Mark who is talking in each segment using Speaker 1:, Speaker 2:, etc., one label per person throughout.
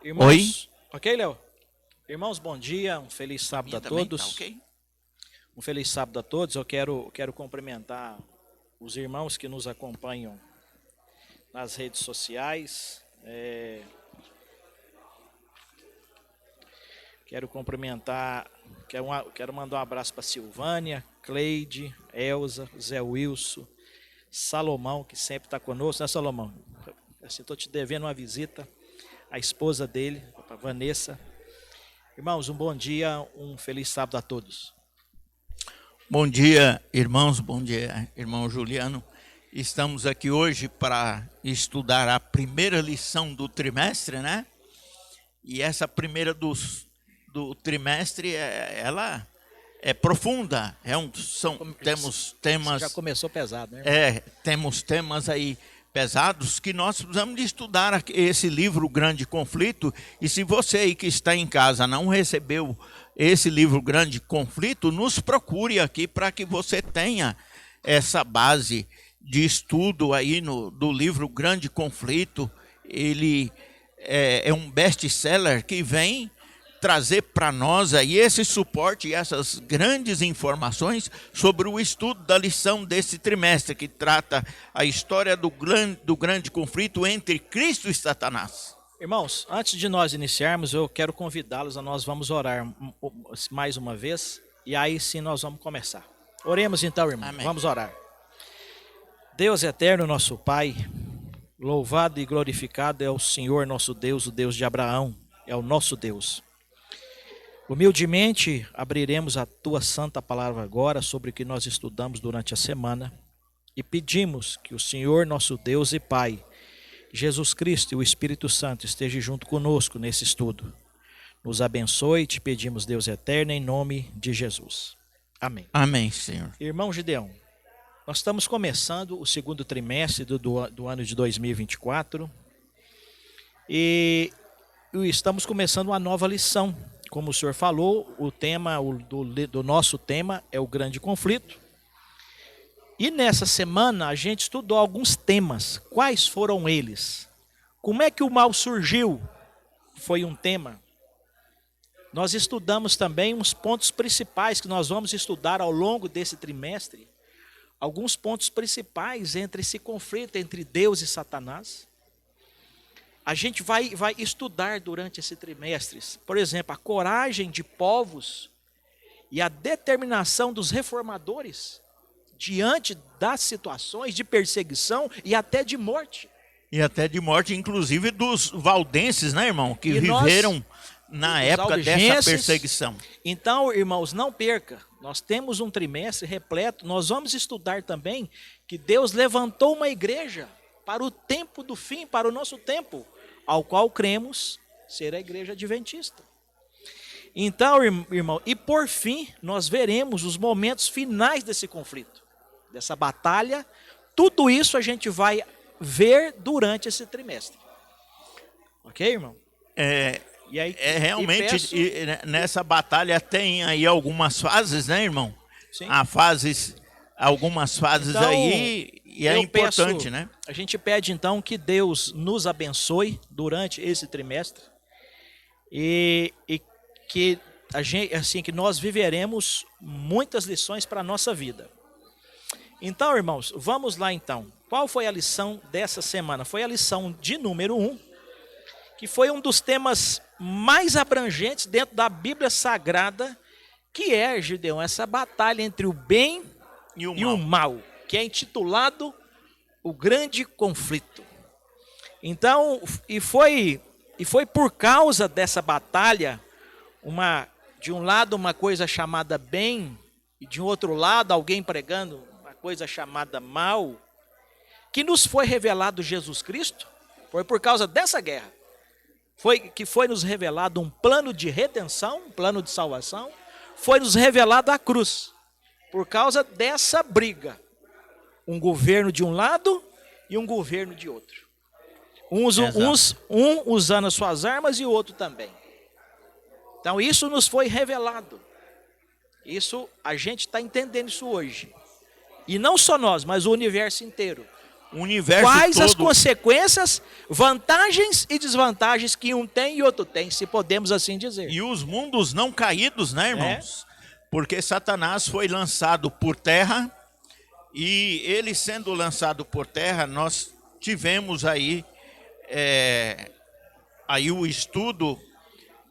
Speaker 1: Oi?
Speaker 2: Irmãos, ok, Léo? Irmãos, bom dia, um feliz sábado
Speaker 1: Minha
Speaker 2: a
Speaker 1: também tá
Speaker 2: todos.
Speaker 1: ok?
Speaker 2: Um feliz sábado a todos. Eu quero cumprimentar os irmãos que nos acompanham nas redes sociais. Quero cumprimentar, quero mandar um abraço para Silvânia, Cleide, Elza, Zé Wilson, Salomão, que sempre está conosco, né, Salomão? Assim, estou te devendo uma visita, a esposa dele, a Vanessa. Irmãos, um bom dia, um feliz sábado a todos.
Speaker 1: Bom dia, irmãos. Bom dia, irmão Juliano. Estamos aqui hoje para estudar a primeira lição do trimestre, né? E essa primeira do trimestre, ela é profunda. Temos
Speaker 2: Você já
Speaker 1: temas,
Speaker 2: começou pesado, né, irmão?
Speaker 1: temos temas aí pesados que nós precisamos de estudar esse livro Grande Conflito. E se você aí que está em casa não recebeu esse livro Grande Conflito, nos procure aqui para que você tenha essa base de estudo aí do livro Grande Conflito. Ele é um best-seller que vem trazer para nós aí esse suporte e essas grandes informações sobre o estudo da lição desse trimestre, que trata a história do grande conflito entre Cristo e Satanás.
Speaker 2: Irmãos, antes de nós iniciarmos, eu quero convidá-los a nós vamos orar mais uma vez, e aí sim nós vamos começar. Oremos então, irmão.
Speaker 1: Amém.
Speaker 2: Vamos orar. Deus eterno, nosso Pai, louvado e glorificado é o Senhor nosso Deus, o Deus de Abraão, é o nosso Deus. Humildemente abriremos a tua santa palavra agora sobre o que nós estudamos durante a semana e pedimos que o Senhor nosso Deus e Pai, Jesus Cristo e o Espírito Santo estejam junto conosco nesse estudo. Nos abençoe e te pedimos, Deus eterno, em nome de Jesus. Amém.
Speaker 1: Amém, Senhor.
Speaker 2: Irmão Gideão, nós estamos começando o segundo trimestre do ano de 2024 e estamos começando uma nova lição. Como o senhor falou, o tema do nosso tema é o grande conflito. E nessa semana a gente estudou alguns temas. Quais foram eles? Como é que o mal surgiu? Foi um tema. Nós estudamos também uns pontos principais que nós vamos estudar ao longo desse trimestre. Alguns pontos principais entre esse conflito entre Deus e Satanás. A gente vai estudar durante esse trimestre, por exemplo, a coragem de povos e a determinação dos reformadores diante das situações de perseguição e até de morte.
Speaker 1: E até de morte, inclusive dos valdenses, né, irmão? Que
Speaker 2: E
Speaker 1: viveram na época dessa
Speaker 2: albigenses.
Speaker 1: perseguição.
Speaker 2: Então, irmãos, não perca. Nós temos um trimestre repleto. Nós vamos estudar também que Deus levantou uma igreja para o tempo do fim, para o nosso tempo, ao qual cremos ser a igreja adventista. Então, irmão, e por fim, nós veremos os momentos finais desse conflito, dessa batalha. Tudo isso a gente vai ver durante esse trimestre. Ok, irmão? E aí,
Speaker 1: Realmente, nessa batalha tem aí algumas fases, né, irmão?
Speaker 2: Sim.
Speaker 1: Há algumas fases
Speaker 2: Então,
Speaker 1: aí, e é importante, né?
Speaker 2: A gente pede então que Deus nos abençoe durante esse trimestre e que a gente, assim, que nós viveremos muitas lições para a nossa vida. Então, irmãos, vamos lá então. Qual foi a lição dessa semana? Foi a lição de número 1, que foi um dos temas mais abrangentes dentro da Bíblia Sagrada, que é, Gideão, essa batalha entre o bem e o mal, que é intitulado o grande conflito. Então, e foi por causa dessa batalha, de um lado uma coisa chamada bem, e de outro lado alguém pregando uma coisa chamada mal, que nos foi revelado Jesus Cristo. Foi por causa dessa guerra que foi nos revelado um plano de redenção, um plano de salvação. Foi nos revelado a cruz, por causa dessa briga. Um governo de um lado e um governo de outro. Um usando as suas armas e o outro também. Então isso nos foi revelado. Isso, a gente está entendendo isso hoje. E não só nós, mas o universo inteiro.
Speaker 1: O universo
Speaker 2: Quais
Speaker 1: todo...
Speaker 2: as consequências, vantagens e desvantagens que um tem e outro tem, se podemos assim dizer.
Speaker 1: E os mundos não caídos, né, irmãos? Porque Satanás foi lançado por terra, e ele sendo lançado por terra, nós tivemos aí o estudo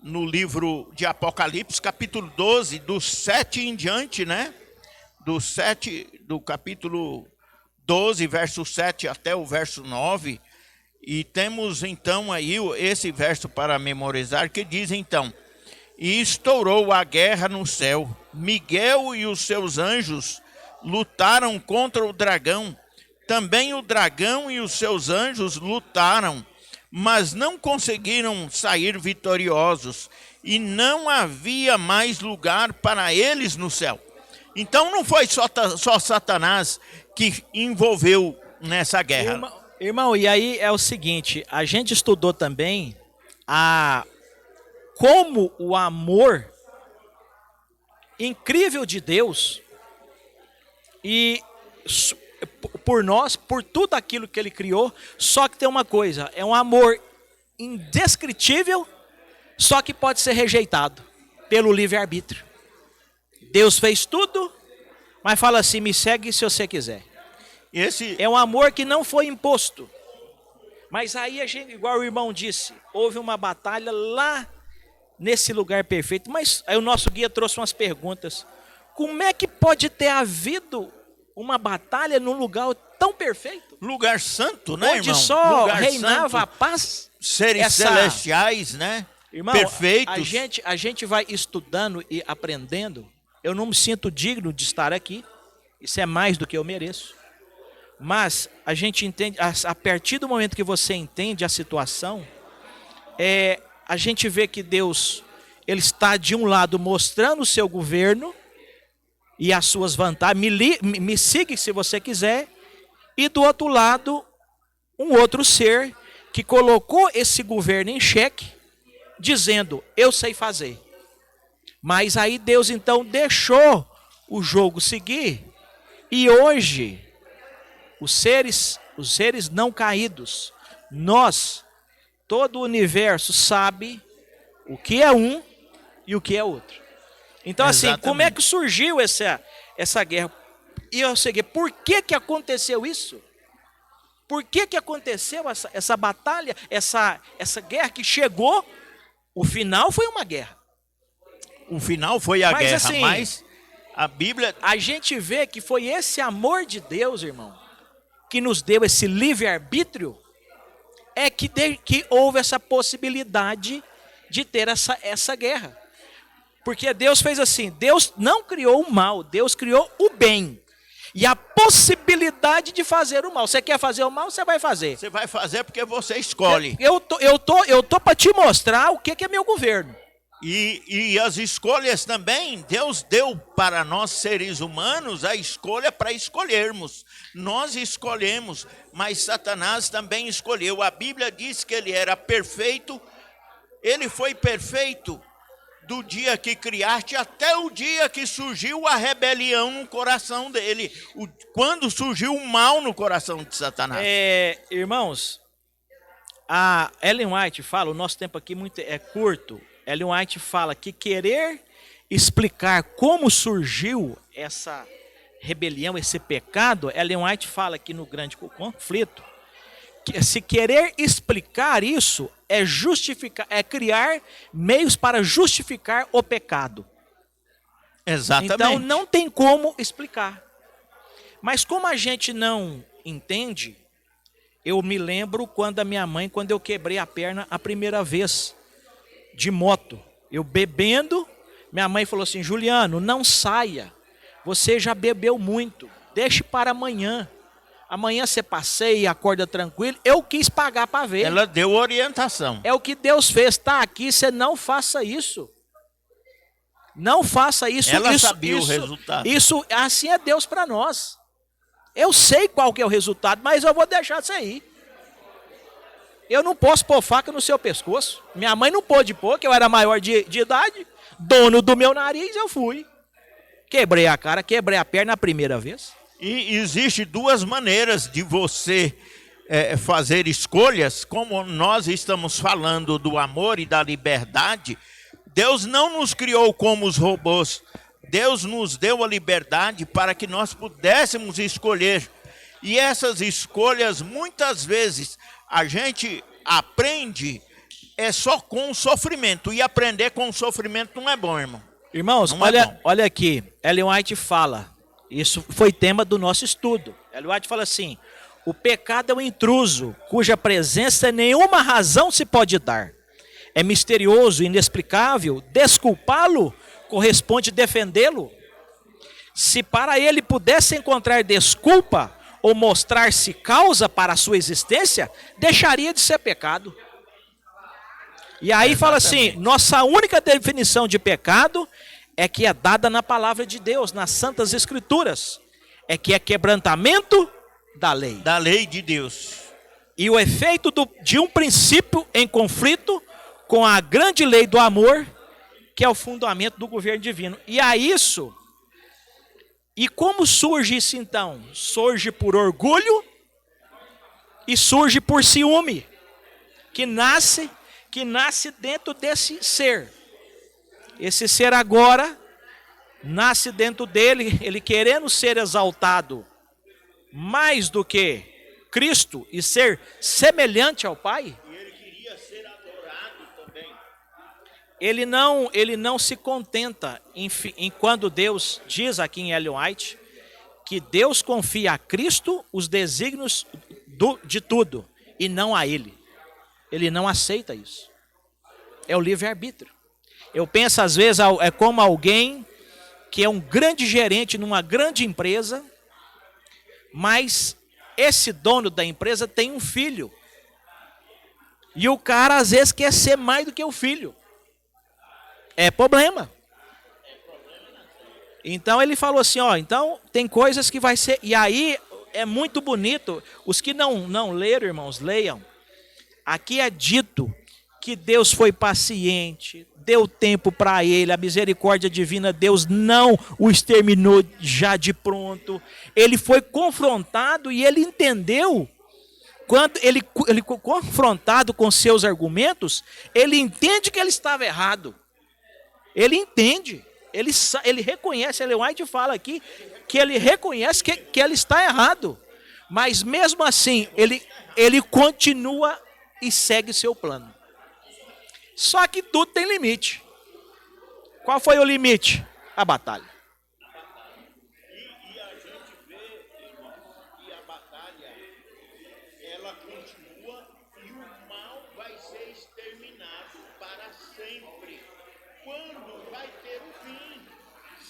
Speaker 1: no livro de Apocalipse, capítulo 12, do 7 em diante, né? Do capítulo 12, verso 7 até o verso 9. E temos então aí esse verso para memorizar, que diz então: e estourou a guerra no céu. Miguel e os seus anjos lutaram contra o dragão. Também o dragão e os seus anjos lutaram, mas não conseguiram sair vitoriosos, e não havia mais lugar para eles no céu. Então não foi só Satanás que envolveu nessa guerra.
Speaker 2: Irmão, e aí é o seguinte, a gente estudou também como o amor incrível de Deus, e por nós, por tudo aquilo que ele criou, só que tem uma coisa, é um amor indescritível, só que pode ser rejeitado pelo livre-arbítrio. Deus fez tudo, mas fala assim, me segue se você quiser. É um amor que não foi imposto. Mas aí a gente, igual o irmão disse, houve uma batalha lá nesse lugar perfeito. Mas aí o nosso guia trouxe umas perguntas. Como é que pode ter havido uma batalha num lugar tão perfeito?
Speaker 1: Lugar santo, né,
Speaker 2: onde
Speaker 1: irmão?
Speaker 2: Só
Speaker 1: lugar
Speaker 2: reinava
Speaker 1: santo,
Speaker 2: a paz.
Speaker 1: Seres celestiais, né?
Speaker 2: Irmão,
Speaker 1: perfeitos.
Speaker 2: A gente vai estudando e aprendendo. Eu não me sinto digno de estar aqui. Isso é mais do que eu mereço. Mas a gente entende, a partir do momento que você entende a situação, a gente vê que Deus, ele está de um lado mostrando o seu governo e as suas vantagens, me siga se você quiser, e do outro lado, um outro ser que colocou esse governo em xeque, dizendo, eu sei fazer. Mas aí Deus então deixou o jogo seguir, e hoje os seres não caídos, nós, todo o universo sabe o que é um e o que é outro. Então assim, como é que surgiu essa guerra? E eu segui, por que aconteceu isso? Por que aconteceu essa batalha, essa guerra que chegou? O final foi uma guerra.
Speaker 1: O final foi a guerra,
Speaker 2: assim,
Speaker 1: mas a Bíblia...
Speaker 2: A gente vê que foi esse amor de Deus, irmão, que nos deu esse livre-arbítrio, que houve essa possibilidade de ter essa guerra. Porque Deus fez assim, Deus não criou o mal, Deus criou o bem. E a possibilidade de fazer o mal. Você quer fazer o mal, você vai fazer.
Speaker 1: Você vai fazer porque você escolhe.
Speaker 2: Eu tô para te mostrar o que é meu governo.
Speaker 1: E as escolhas também, Deus deu para nós seres humanos a escolha para escolhermos. Nós escolhemos, mas Satanás também escolheu. A Bíblia diz que ele era perfeito, ele foi perfeito do dia que criaste até o dia que surgiu a rebelião no coração dele. Quando surgiu o mal no coração de Satanás.
Speaker 2: Irmãos, a Ellen White fala, o nosso tempo aqui é curto. Ellen White fala que querer explicar como surgiu essa rebelião, esse pecado, Ellen White fala aqui no Grande Conflito, que se querer explicar isso é criar meios para justificar o pecado.
Speaker 1: Exatamente.
Speaker 2: Então não tem como explicar. Mas como a gente não entende, eu me lembro quando quando eu quebrei a perna a primeira vez de moto, eu bebendo, minha mãe falou assim, Juliano, não saia, você já bebeu muito, deixe para amanhã. Amanhã você passeia e acorda tranquilo. Eu quis pagar para ver.
Speaker 1: Ela deu orientação.
Speaker 2: É o que Deus fez. Está aqui, você não faça isso. Não faça isso.
Speaker 1: Ela sabia o resultado.
Speaker 2: Isso, assim é Deus para nós. Eu sei qual que é o resultado, mas eu vou deixar você ir. Eu não posso pôr faca no seu pescoço. Minha mãe não pôde pôr, que eu era maior de idade. Dono do meu nariz, eu fui. Quebrei a cara, quebrei a perna a primeira vez.
Speaker 1: E existe duas maneiras de você fazer escolhas, como nós estamos falando do amor e da liberdade. Deus não nos criou como os robôs. Deus nos deu a liberdade para que nós pudéssemos escolher. E essas escolhas, muitas vezes, a gente aprende só com o sofrimento. E aprender com o sofrimento não é bom, irmão.
Speaker 2: Irmãos, olha aqui, Ellen White fala, isso foi tema do nosso estudo. Ellen White fala assim: o pecado é um intruso, cuja presença nenhuma razão se pode dar. É misterioso, inexplicável, desculpá-lo corresponde defendê-lo. Se para ele pudesse encontrar desculpa ou mostrar-se causa para a sua existência, deixaria de ser pecado. E aí fala assim, nossa única definição de pecado é que é dada na palavra de Deus, nas Santas Escrituras. É que é quebrantamento da lei.
Speaker 1: Da lei de Deus.
Speaker 2: E o efeito de um princípio em conflito com a grande lei do amor, que é o fundamento do governo divino. E a isso, e como surge isso então? Surge por orgulho e surge por ciúme, que nasce dentro desse ser. Esse ser agora nasce dentro dele, ele querendo ser exaltado mais do que Cristo e ser semelhante ao Pai.
Speaker 1: E ele queria ser adorado também.
Speaker 2: Ele não se contenta em quando Deus diz aqui em Ellen White que Deus confia a Cristo os desígnios de tudo e não a ele. Ele não aceita isso. É o livre-arbítrio. Eu penso às vezes, é como alguém que é um grande gerente numa grande empresa, mas esse dono da empresa tem um filho. E o cara às vezes quer ser mais do que o filho. É problema. Então ele falou assim, ó, então tem coisas que vai ser... E aí é muito bonito, os que não leram, irmãos, leiam. Aqui é dito que Deus foi paciente, deu tempo para ele, a misericórdia divina, Deus não o exterminou já de pronto. Ele foi confrontado e ele entendeu, quando ele confrontado com seus argumentos, ele entende que ele estava errado. Ele entende, ele reconhece, Ellen White fala aqui, que ele reconhece que ele está errado. Mas mesmo assim, ele continua e segue seu plano. Só que tudo tem limite. Qual foi o limite? A batalha.
Speaker 1: E a gente vê, irmão, que a batalha, ela continua e o mal vai ser exterminado para sempre. Quando vai ter o fim?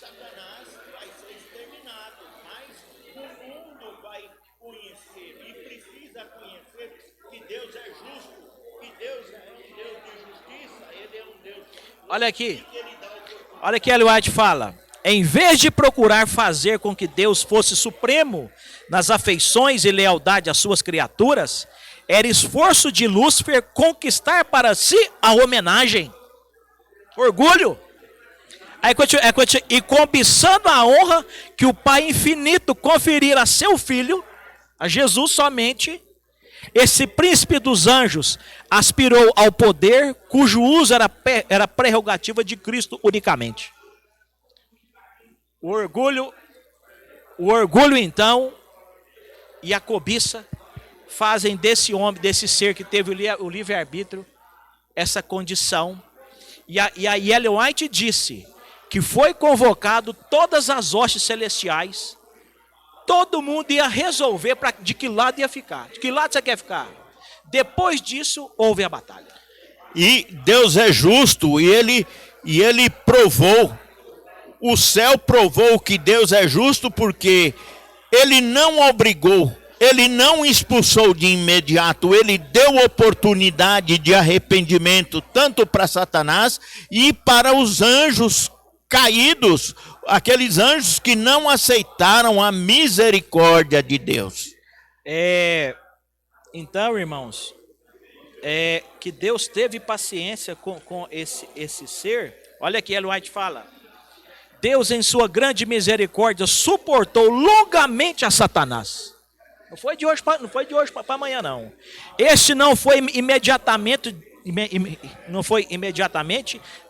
Speaker 1: Satanás vai ser exterminado, mas o mundo vai conhecer e precisa conhecer que Deus é justo, que Deus é um Deus de justiça, Ele é um Deus de justiça.
Speaker 2: Olha aqui, Ellen White fala, em vez de procurar fazer com que Deus fosse supremo nas afeições e lealdade às suas criaturas, era esforço de Lúcifer conquistar para si a homenagem. Orgulho. Aí, e cobiçando a honra que o Pai infinito conferira a seu Filho, a Jesus somente, esse príncipe dos anjos aspirou ao poder cujo uso era prerrogativa de Cristo unicamente. O orgulho então e a cobiça fazem desse homem, desse ser que teve o livre-arbítrio, essa condição. E a Ellen White disse que foi convocado todas as hostes celestiais. Todo mundo ia resolver de que lado ia ficar. De que lado você quer ficar? Depois disso, houve a batalha.
Speaker 1: E Deus é justo e ele provou, o céu provou que Deus é justo porque ele não obrigou, ele não expulsou de imediato, ele deu oportunidade de arrependimento tanto para Satanás e para os anjos caídos, aqueles anjos que não aceitaram a misericórdia de Deus.
Speaker 2: Então, irmãos, que Deus teve paciência com esse ser. Olha aqui, Ellen White fala, Deus, em sua grande misericórdia, suportou longamente a Satanás. Não foi de hoje para amanhã, não. Este não foi imediatamente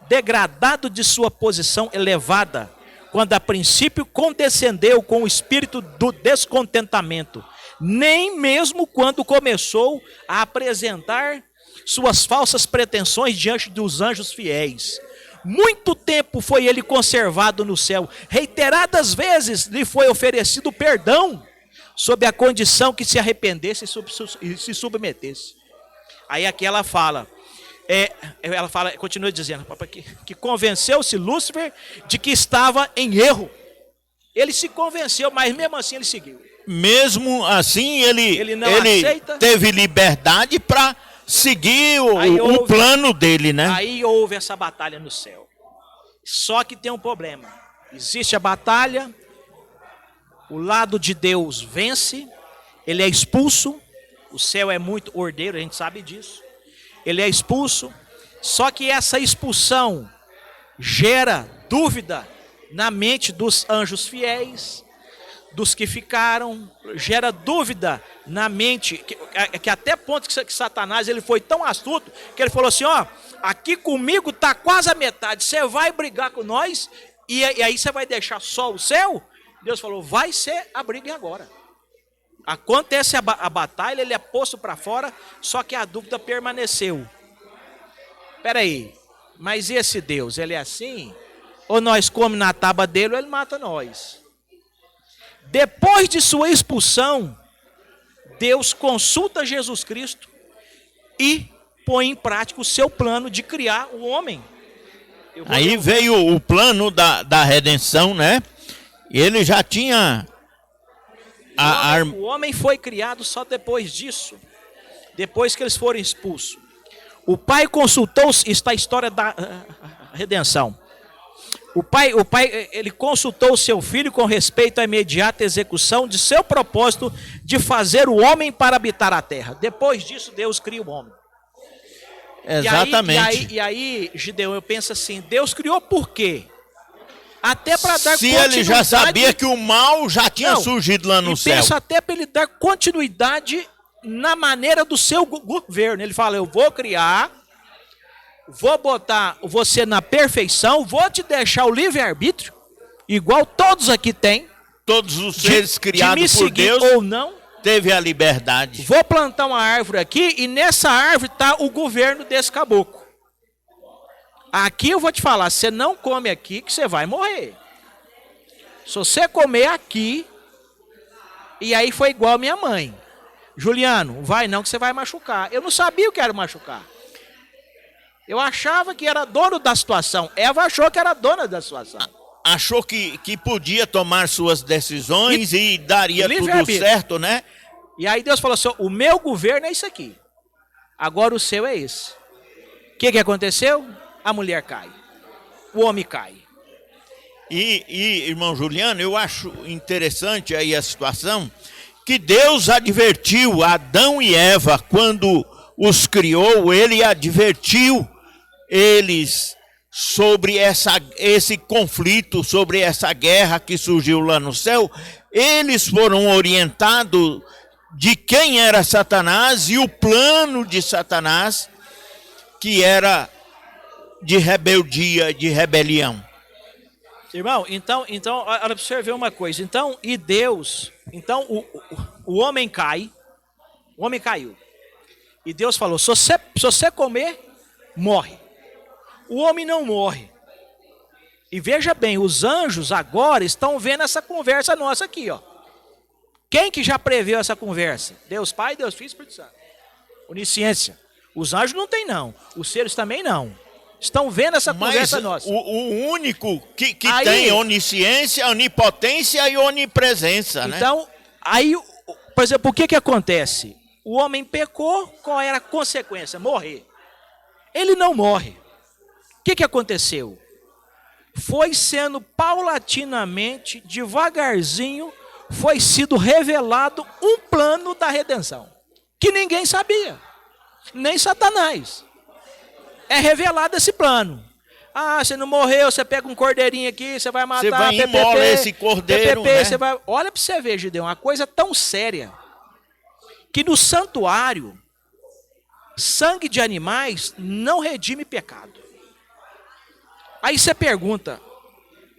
Speaker 2: degradado de sua posição elevada, quando a princípio condescendeu com o espírito do descontentamento, nem mesmo quando começou a apresentar suas falsas pretensões diante dos anjos fiéis. Muito tempo foi ele conservado no céu. Reiteradas vezes lhe foi oferecido perdão, sob a condição que se arrependesse e se submetesse. Aí aqui ela fala, continua dizendo, que convenceu-se Lúcifer de que estava em erro. Ele se convenceu, mas mesmo assim ele seguiu.
Speaker 1: Mesmo assim, ele
Speaker 2: aceita.
Speaker 1: Teve liberdade para seguir o plano dele, né?
Speaker 2: Aí houve essa batalha no céu. Só que tem um problema. Existe a batalha, o lado de Deus vence, ele é expulso, o céu é muito ordeiro, a gente sabe disso. Ele é expulso, só que essa expulsão gera dúvida na mente dos anjos fiéis, dos que ficaram, gera dúvida na mente, que até ponto que Satanás ele foi tão astuto, que ele falou assim, ó, aqui comigo está quase a metade, você vai brigar com nós, e aí você vai deixar só o céu? Deus falou, vai ser a briga agora. Acontece a batalha, ele é posto para fora, só que a dúvida permaneceu. Espera aí, mas esse Deus, ele é assim? Ou nós comemos na tábua dele, ou ele mata nós? Depois de sua expulsão, Deus consulta Jesus Cristo e põe em prática o seu plano de criar o homem.
Speaker 1: Aí veio o plano da redenção, né? Ele já tinha...
Speaker 2: O homem foi criado só depois disso, depois que eles foram expulsos. O pai consultou, está a história da redenção. O pai, ele consultou o seu filho com respeito à imediata execução de seu propósito de fazer o homem para habitar a terra. Depois disso, Deus cria o homem.
Speaker 1: Exatamente.
Speaker 2: E aí, Gideão, eu penso assim, Deus criou por quê? Até para dar
Speaker 1: continuidade. Se ele já sabia que o mal já tinha surgido lá no céu.
Speaker 2: Penso até para ele dar continuidade na maneira do seu governo. Ele fala, eu vou criar, vou botar você na perfeição, vou te deixar o livre-arbítrio, igual todos aqui têm.
Speaker 1: Todos os seres criados por Deus
Speaker 2: ou não.
Speaker 1: Teve a liberdade.
Speaker 2: Vou plantar uma árvore aqui e nessa árvore está o governo desse caboclo. Aqui eu vou te falar, você não come aqui que você vai morrer. Se você comer aqui, e aí foi igual a minha mãe. Juliano, vai não que você vai machucar. Eu não sabia o que era machucar. Eu achava que era dono da situação. Eva achou que era dona da situação.
Speaker 1: Achou que podia tomar suas decisões e daria tudo certo, né?
Speaker 2: E aí Deus falou assim, o meu governo é isso aqui. Agora o seu é esse. O que aconteceu? A mulher cai. O homem cai.
Speaker 1: E, irmão Juliano, eu acho interessante aí a situação que Deus advertiu Adão e Eva quando os criou, ele advertiu eles sobre esse conflito, sobre essa guerra que surgiu lá no céu. Eles foram orientados de quem era Satanás e o plano de Satanás, que era de rebeldia, de rebelião.
Speaker 2: Irmão, então, olha para você ver uma coisa. Então, e Deus, então o homem cai, o homem caiu. E Deus falou, se você comer, morre. O homem não morre. E veja bem, os anjos agora estão vendo essa conversa nossa aqui, ó. Quem que já preveu essa conversa? Deus Pai, Deus Filho e Espírito Santo. Onisciência. Os anjos não tem não, os seres também não. Estão vendo essa conversa nossa.
Speaker 1: O único que tem onisciência, onipotência e onipresença, né?
Speaker 2: Então, aí, por exemplo, o que acontece? O homem pecou, qual era a consequência? Morrer. Ele não morre. O que aconteceu? Foi sendo paulatinamente, devagarzinho, foi sido revelado um plano da redenção. Que ninguém sabia. Nem Satanás. É revelado esse plano. Ah, você não morreu, você pega um cordeirinho aqui, você vai matar.
Speaker 1: Você vai imola esse cordeiro,
Speaker 2: PPP,
Speaker 1: né?
Speaker 2: você vai... Olha para você ver, Gideão, uma coisa tão séria, que no santuário, sangue de animais não redime pecado. Aí você pergunta,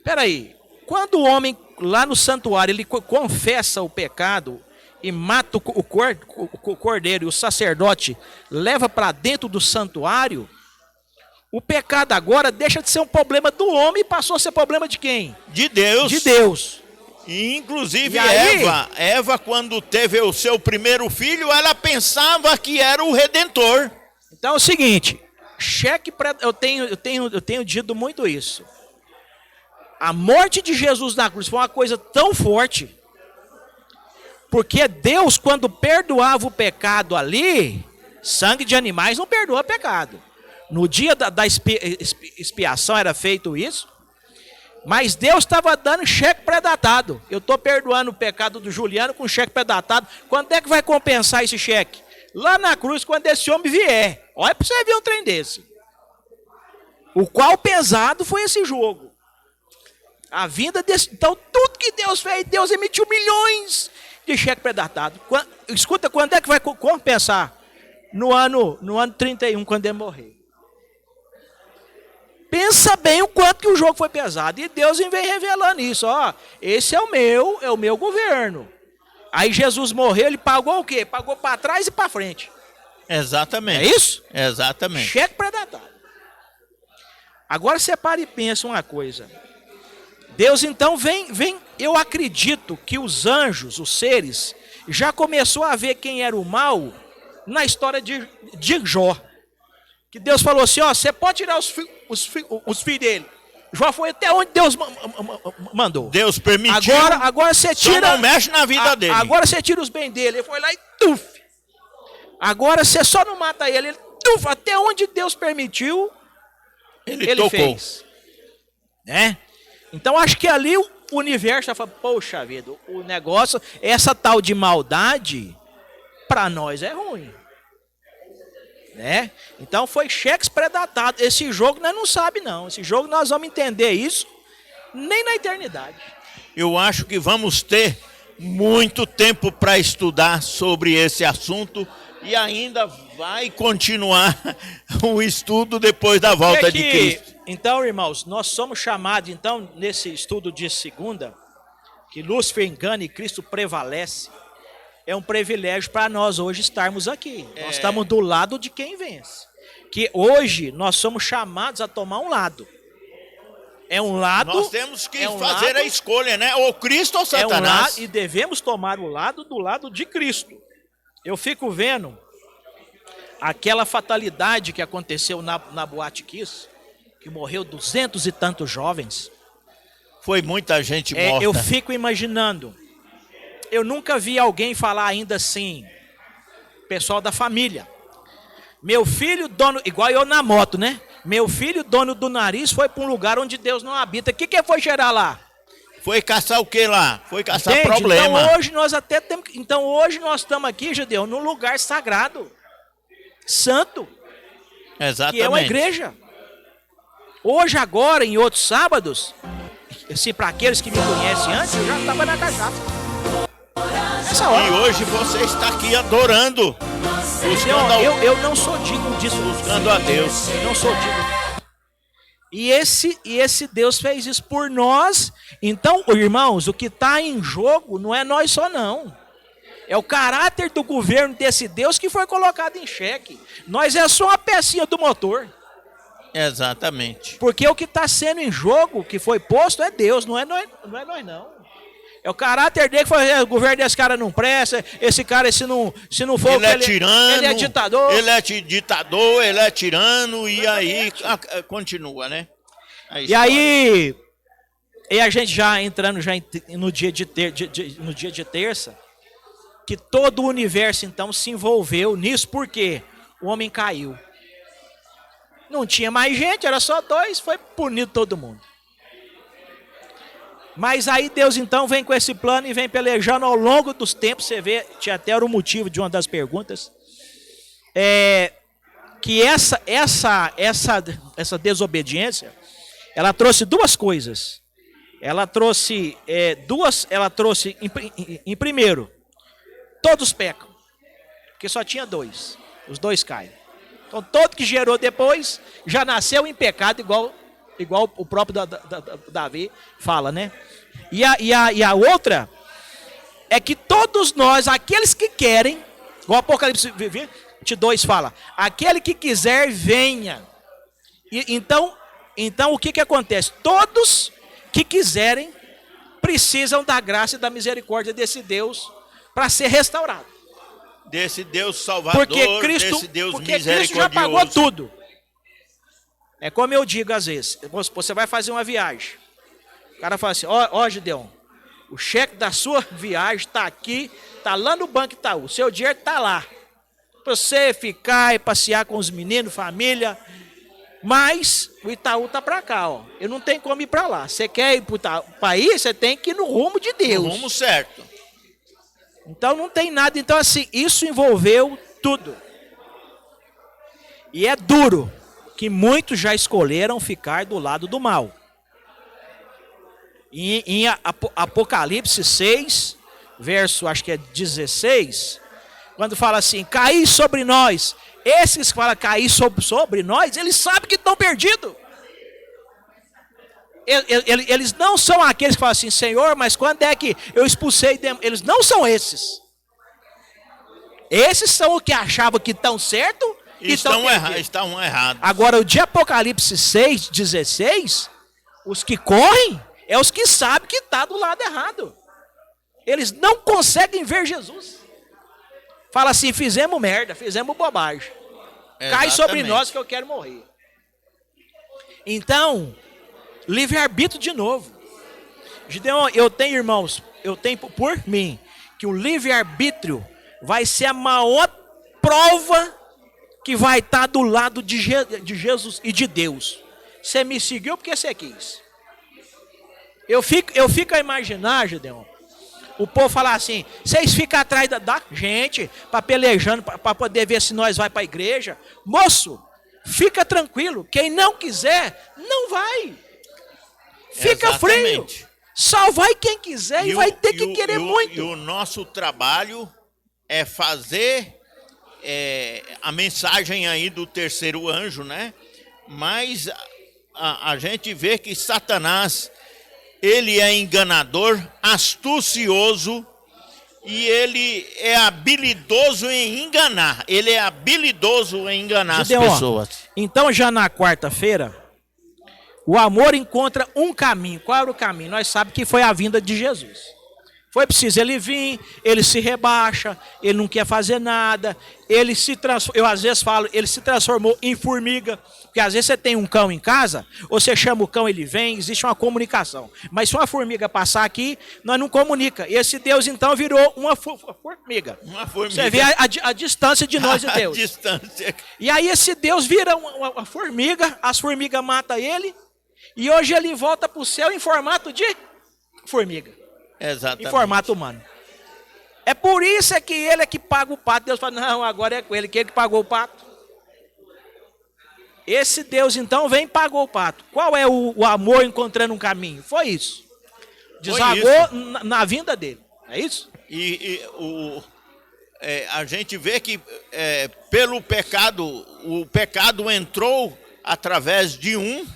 Speaker 2: peraí, quando o homem lá no santuário, ele confessa o pecado e mata o cordeiro e o sacerdote leva para dentro do santuário, o pecado agora deixa de ser um problema do homem e passou a ser problema de quem?
Speaker 1: De Deus.
Speaker 2: De Deus.
Speaker 1: E, inclusive,
Speaker 2: E aí?
Speaker 1: Eva, quando teve o seu primeiro filho, ela pensava que era o Redentor.
Speaker 2: Então é o seguinte, eu tenho dito muito isso. A morte de Jesus na cruz foi uma coisa tão forte, porque Deus, quando perdoava o pecado ali, sangue de animais não perdoa pecado. No dia da expiação era feito isso, mas Deus estava dando cheque pré-datado. Eu estou perdoando o pecado do Juliano com cheque pré-datado. Quando é que vai compensar esse cheque? Lá na cruz, quando esse homem vier. Olha para você ver um trem desse. O qual pesado foi esse jogo. A vinda desse... Então, tudo que Deus fez, Deus emitiu milhões de cheque pré-datado. Escuta, quando é que vai compensar? No ano 31, quando ele morrer. Pensa bem o quanto que o jogo foi pesado. E Deus vem revelando isso. Ó, esse é o meu governo. Aí Jesus morreu, ele pagou o quê? Pagou para trás e para frente.
Speaker 1: Exatamente.
Speaker 2: É isso?
Speaker 1: Exatamente.
Speaker 2: Cheque pré-datado. Agora você para e pensa uma coisa. Deus então vem. Eu acredito que os anjos, os seres, já começou a ver quem era o mal na história de Jó. Que Deus falou assim, ó, você pode tirar os filhos dele. Jó foi até onde Deus mandou.
Speaker 1: Deus permitiu.
Speaker 2: Agora você tira...
Speaker 1: Só não mexe na vida dele.
Speaker 2: Agora você tira os bens dele. Ele foi lá e tuf. Agora você só não mata ele. Ele tuf. Até onde Deus permitiu, ele
Speaker 1: tocou.
Speaker 2: fez. Né? Então acho que ali o universo já fala, poxa vida, o negócio, essa tal de maldade, para nós é ruim. Né? Então foi cheques pré-datados. Esse jogo nós não sabemos não. Esse jogo nós vamos entender isso nem na eternidade.
Speaker 1: Eu acho que vamos ter muito tempo para estudar sobre esse assunto e ainda vai continuar o estudo depois da volta de Cristo.
Speaker 2: Então, irmãos, nós somos chamados então nesse estudo de segunda, que Lúcifer engana e Cristo prevalece. É um privilégio para nós hoje estarmos aqui. Nós estamos do lado de quem vence. Que hoje nós somos chamados a tomar um lado. É um lado...
Speaker 1: Nós temos que fazer a escolha, né? Ou Cristo ou Satanás.
Speaker 2: E devemos tomar o lado do lado de Cristo. Eu fico vendo aquela fatalidade que aconteceu na Boate Kiss, que morreu 200 e tantos jovens.
Speaker 1: Foi muita gente morta.
Speaker 2: Eu fico imaginando... Eu nunca vi alguém falar ainda assim, pessoal da família. Meu filho, dono, igual eu na moto, né? Meu filho, dono do nariz, foi para um lugar onde Deus não habita. O que foi cheirar lá?
Speaker 1: Foi caçar o que lá? Foi caçar
Speaker 2: Entende?
Speaker 1: problema.
Speaker 2: Então hoje nós até temos. Então hoje nós estamos aqui, Gideão, num lugar sagrado, santo.
Speaker 1: Exatamente.
Speaker 2: Que é uma igreja. Hoje, agora, em outros sábados, assim, para aqueles que me conhecem antes, eu já estava na cachaça.
Speaker 1: E hoje você está aqui adorando, buscando
Speaker 2: eu não sou digno disso.
Speaker 1: Buscando a Deus.
Speaker 2: Eu não sou digno. E esse Deus fez isso por nós. Então, irmãos, o que está em jogo não é nós só não. É o caráter do governo desse Deus que foi colocado em xeque. Nós é só uma pecinha do motor.
Speaker 1: Exatamente.
Speaker 2: Porque o que está sendo em jogo, que foi posto, é Deus, não é nós não. É o caráter dele que foi, o governo desse cara não presta, esse cara, se não for...
Speaker 1: Ele é tirano,
Speaker 2: ele é ditador.
Speaker 1: Ele é ditador, ele é tirano, e aí continua, né?
Speaker 2: E aí a gente já entrando no dia de terça, que todo o universo então se envolveu nisso, porque o homem caiu. Não tinha mais gente, era só dois, foi punido todo mundo. Mas aí Deus então vem com esse plano e vem pelejando ao longo dos tempos. Você vê, tinha até o motivo de uma das perguntas. que essa desobediência, ela trouxe duas coisas. Ela trouxe em primeiro, todos pecam, porque só tinha dois, os dois caem. Então todo que gerou depois já nasceu em pecado, igual o próprio Davi fala, né? E a outra é que todos nós, aqueles que querem, o Apocalipse 22 fala, aquele que quiser venha. Então o que acontece? Todos que quiserem precisam da graça e da misericórdia desse Deus para ser restaurado.
Speaker 1: Desse Deus salvador, desse Deus misericordioso.
Speaker 2: Cristo já pagou tudo. É como eu digo às vezes, você vai fazer uma viagem. O cara fala assim, ó Gideon, o cheque da sua viagem está aqui, está lá no Banco Itaú, o seu dinheiro está lá. Para você ficar e passear com os meninos, família. Mas o Itaú está para cá, ó. Eu não tenho como ir para lá. Você quer ir para o país, você tem que ir no rumo de Deus.
Speaker 1: No rumo certo.
Speaker 2: Então não tem nada. Então assim, isso envolveu tudo. E é duro que muitos já escolheram ficar do lado do mal. Em Apocalipse 6, verso acho que é 16, quando fala assim, cair sobre nós. Esses que falam cair sobre nós, eles sabem que estão perdidos. Eles não são aqueles que falam assim, Senhor, mas quando é que eu expulsei demônios? Eles não são esses. Esses são os que achavam que estão certos e estão
Speaker 1: errados.
Speaker 2: Agora, o de Apocalipse 6, 16, os que correm, é os que sabem que está do lado errado. Eles não conseguem ver Jesus. Fala assim, fizemos merda, fizemos bobagem. Cai sobre nós que eu quero morrer. Então, livre-arbítrio de novo. Gideon, eu tenho, irmãos, eu tenho por mim, que o livre-arbítrio vai ser a maior prova que vai estar do lado de Jesus e de Deus. Você me seguiu porque você quis. Eu fico a imaginar, Gideon, o povo falar assim, vocês ficam atrás da gente, para pelejando, para poder ver se nós vai para a igreja. Moço, fica tranquilo, quem não quiser, não vai. Fica frio. Só vai quem quiser e vai ter que querer muito.
Speaker 1: E o nosso trabalho é fazer a mensagem aí do terceiro anjo, né? Mas a gente vê que Satanás, ele é enganador, astucioso e ele é habilidoso em enganar. Ele é habilidoso em enganar as pessoas.
Speaker 2: Então, já na quarta-feira, o amor encontra um caminho. Qual era o caminho? Nós sabemos que foi a vinda de Jesus. Foi preciso ele vir, ele se rebaixa, ele não quer fazer nada, ele se transforma, eu às vezes falo, ele se transformou em formiga, porque às vezes você tem um cão em casa, ou você chama o cão, ele vem, existe uma comunicação. Mas se uma formiga passar aqui, nós não comunica. E esse Deus então virou uma formiga.
Speaker 1: Uma formiga.
Speaker 2: Você vê a distância de nós e Deus.
Speaker 1: A distância.
Speaker 2: E aí esse Deus vira uma formiga, as formigas matam ele, e hoje ele volta para o céu em formato de formiga.
Speaker 1: Exatamente.
Speaker 2: Em formato humano. É por isso que ele é que paga o pato. Deus fala, não, agora é com ele, que ele que pagou o pato. Esse Deus então vem e pagou o pato. Qual é o amor encontrando um caminho? Foi isso. Desagou na vinda dele. É isso?
Speaker 1: A gente vê que pelo pecado, o pecado entrou através de um.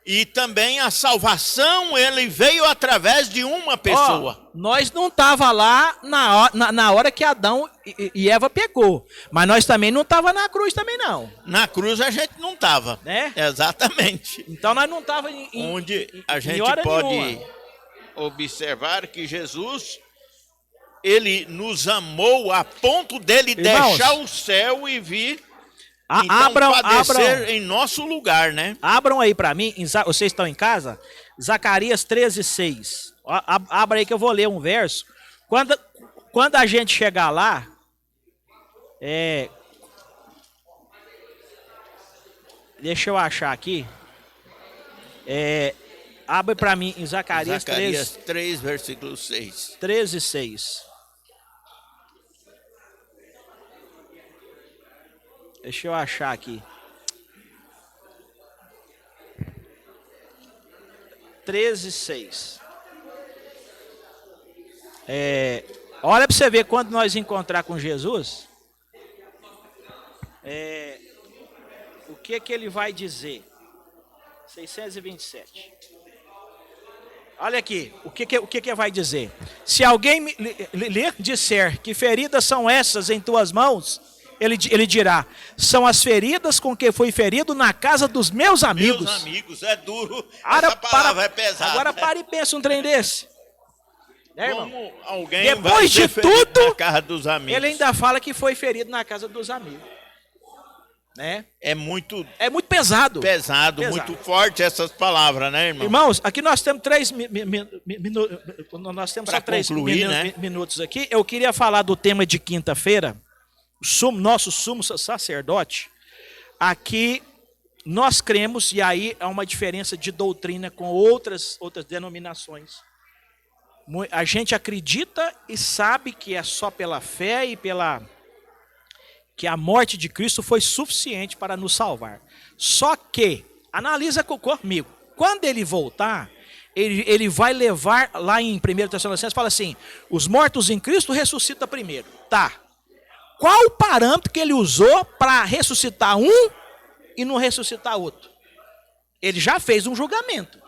Speaker 1: E também a salvação, ele veio através de uma pessoa.
Speaker 2: Nós não estava lá na hora que Adão e Eva pecou. Mas nós também não estava na cruz também não.
Speaker 1: Na cruz a gente não estava.
Speaker 2: Né?
Speaker 1: Exatamente.
Speaker 2: Então nós não estava
Speaker 1: onde a gente pode observar que Jesus, ele nos amou a ponto dele deixar o céu e vir. Então, padecer em nosso lugar, né?
Speaker 2: Abram aí para mim, vocês estão em casa? Zacarias 13:6. Abra aí que eu vou ler um verso. Quando a gente chegar lá, deixa eu achar aqui. Abre para mim em Zacarias
Speaker 1: 3, versículo 6.
Speaker 2: 13:6. Deixa eu achar aqui. 13:6. Olha para você ver, quando nós encontrar com Jesus, o que ele vai dizer? 627. Olha aqui, o que vai dizer? Se alguém lhe disser que feridas são essas em tuas mãos, ele dirá, são as feridas com que fui ferido na casa dos meus amigos.
Speaker 1: Meus amigos, é duro, essa palavra é pesada.
Speaker 2: Agora para e pensa um trem desse.
Speaker 1: Como alguém
Speaker 2: depois de tudo,
Speaker 1: na casa dos amigos?
Speaker 2: Ele ainda fala que foi ferido na casa dos amigos. Né?
Speaker 1: É muito
Speaker 2: pesado.
Speaker 1: Pesado, muito forte essas palavras, né, irmão?
Speaker 2: Irmãos, aqui nós temos 3 minutos. Nós temos só 3 minutos aqui. Eu queria falar do tema de quinta-feira. Nosso sumo sacerdote. Aqui nós cremos, e aí há uma diferença de doutrina com outras denominações. A gente acredita e sabe que é só pela fé e que a morte de Cristo foi suficiente para nos salvar. Só que, analisa comigo, quando ele voltar, ele vai levar lá em 1 Tessalonicenses, fala assim, os mortos em Cristo ressuscitam primeiro. Tá. Qual o parâmetro que ele usou para ressuscitar um e não ressuscitar outro? Ele já fez um julgamento.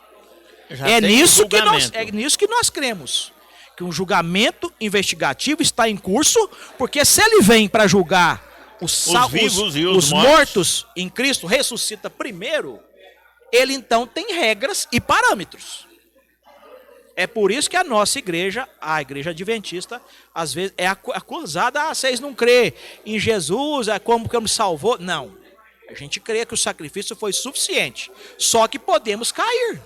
Speaker 2: É nisso que nós cremos. Que um julgamento investigativo está em curso, porque se ele vem para julgar os vivos e os mortos em Cristo, ressuscita primeiro, ele então tem regras e parâmetros. É por isso que a nossa igreja, a igreja adventista, às vezes é acusada, vocês não crê em Jesus, é como que me salvou. Não, a gente crê que o sacrifício foi suficiente, só que podemos cair.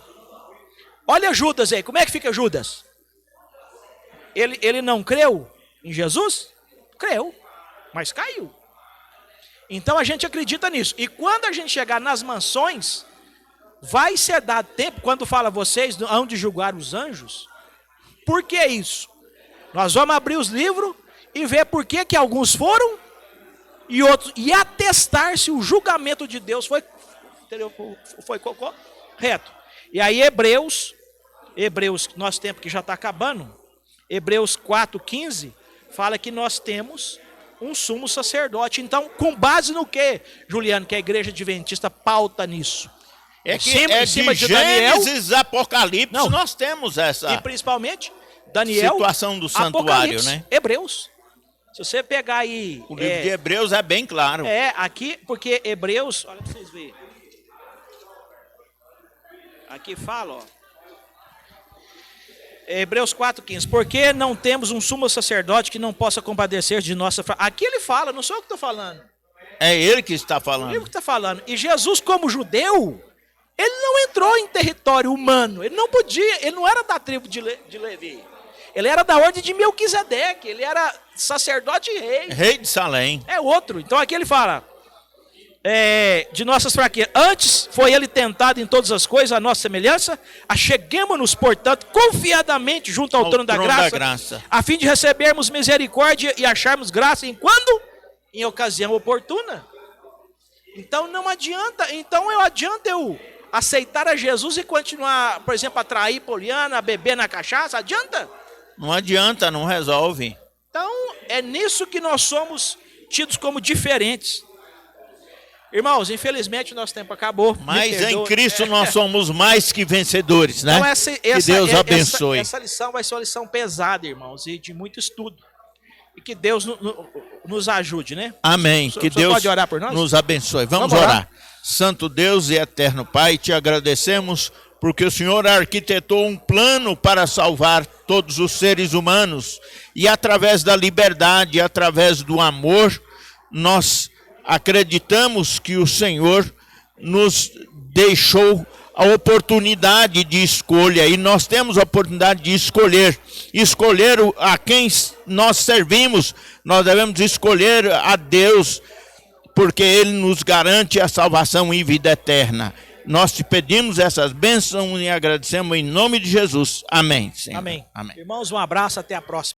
Speaker 2: Olha Judas aí, como é que fica Judas? Ele não creu em Jesus? Creu, mas caiu. Então a gente acredita nisso. E quando a gente chegar nas mansões, vai ser dado tempo, quando fala vocês hão de julgar os anjos. Por que isso? Nós vamos abrir os livros e ver por que alguns foram e outros, e atestar se o julgamento de Deus foi correto. E aí Hebreus, nosso tempo que já está acabando, Hebreus 4:15, fala que nós temos um sumo sacerdote. Então, com base no que, Juliano, que a igreja adventista pauta nisso?
Speaker 1: Em cima de Daniel, Gênesis, Apocalipse, não, nós temos essa.
Speaker 2: E principalmente, Daniel,
Speaker 1: situação do santuário, né?
Speaker 2: Hebreus. Se você pegar aí...
Speaker 1: O livro de Hebreus é bem claro.
Speaker 2: Aqui, porque Hebreus, olha para vocês verem. Aqui fala, ó. Hebreus 4:15, porque não temos um sumo sacerdote que não possa compadecer de nossa... Aqui ele fala, não sou eu que estou falando.
Speaker 1: É ele que está falando.
Speaker 2: Ele que está falando. E Jesus, como judeu, ele não entrou em território humano. Ele não podia, ele não era da tribo de Levi. Ele era da ordem de Melquisedeque. Ele era sacerdote e rei.
Speaker 1: Rei de Salém.
Speaker 2: É outro. Então aqui ele fala... de nossas fraquezas. Antes foi ele tentado em todas as coisas, a nossa semelhança. Acheguemo-nos, portanto, confiadamente junto ao trono da graça, a fim de recebermos misericórdia e acharmos graça em quando? Em ocasião oportuna. Então não adianta. Então adianta eu aceitar a Jesus e continuar, por exemplo, a trair poliana, a beber na cachaça? Adianta?
Speaker 1: Não adianta, não resolve.
Speaker 2: Então é nisso que nós somos tidos como diferentes. Irmãos, infelizmente o nosso tempo acabou.
Speaker 1: Mas em Cristo nós somos mais que vencedores, né?
Speaker 2: Então
Speaker 1: que Deus abençoe.
Speaker 2: Essa lição vai ser uma lição pesada, irmãos, e de muito estudo. E que Deus nos ajude, né?
Speaker 1: Amém. Que Deus
Speaker 2: pode orar por nós?
Speaker 1: Nos abençoe. Vamos orar. Santo Deus e eterno Pai, te agradecemos porque o Senhor arquitetou um plano para salvar todos os seres humanos. E através da liberdade, através do amor, nós acreditamos que o Senhor nos deixou a oportunidade de escolha, e nós temos a oportunidade de escolher a quem nós servimos. Nós devemos escolher a Deus, porque Ele nos garante a salvação e vida eterna. Nós te pedimos essas bênçãos e agradecemos em nome de Jesus. Amém, Senhor.
Speaker 2: Amém.
Speaker 1: Amém.
Speaker 2: Irmãos, um abraço, até a próxima.